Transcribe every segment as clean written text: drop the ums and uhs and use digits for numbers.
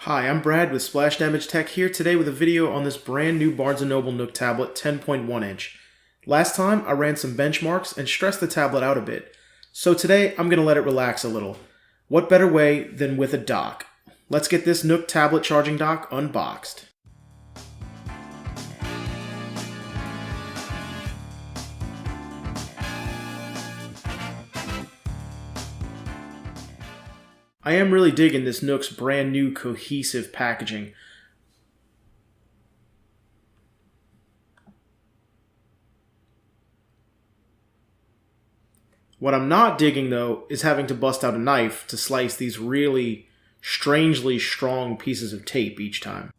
Hi, I'm Brad with Splash Damage Tech here today with a video on this brand new Barnes & Noble NOOK tablet 10.1 inch. Last time I ran some benchmarks and stressed the tablet out a bit, so today I'm going to let it relax a little. What better way than with a dock? Let's get this NOOK tablet charging dock unboxed. I am really digging this NOOK's brand new cohesive packaging. What I'm not digging though is having to bust out a knife to slice these really strangely strong pieces of tape each time.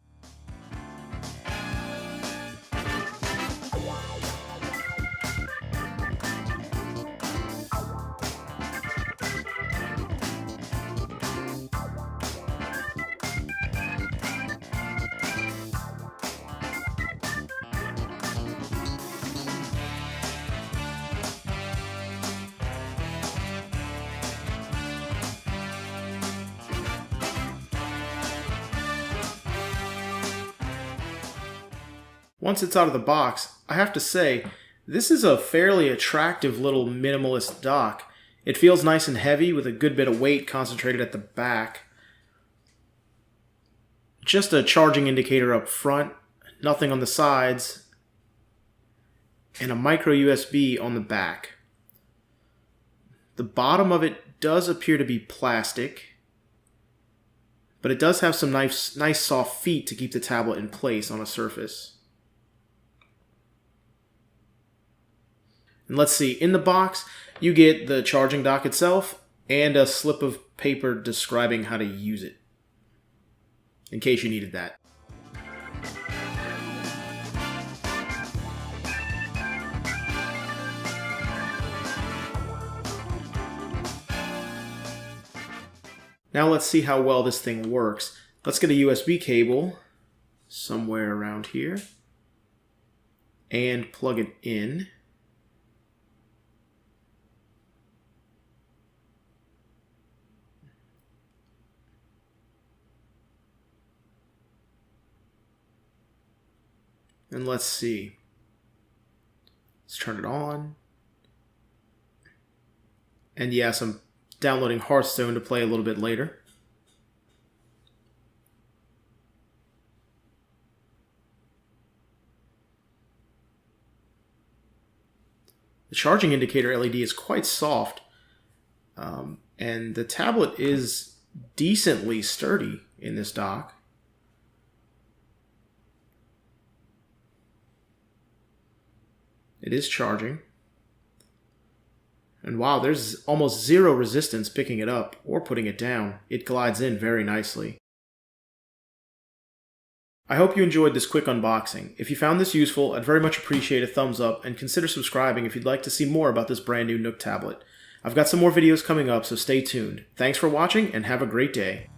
Once it's out of the box, I have to say, this is a fairly attractive little minimalist dock. It feels nice and heavy with a good bit of weight concentrated at the back. Just a charging indicator up front, nothing on the sides, and a micro USB on the back. The bottom of it does appear to be plastic, but it does have some nice soft feet to keep the tablet in place on a surface. And let's see, in the box, you get the charging dock itself and a slip of paper describing how to use it, in case you needed that. Now let's see how well this thing works. Let's get a USB cable somewhere around here and plug it in. And let's see. Let's turn it on. And yes, I'm downloading Hearthstone to play a little bit later. The charging indicator LED is quite soft, and the tablet is decently sturdy in this dock. It is charging. And wow, there's almost zero resistance picking it up or putting it down. It glides in very nicely. I hope you enjoyed this quick unboxing. If you found this useful, I'd very much appreciate a thumbs up and consider subscribing if you'd like to see more about this brand new NOOK tablet. I've got some more videos coming up, so stay tuned. Thanks for watching and have a great day.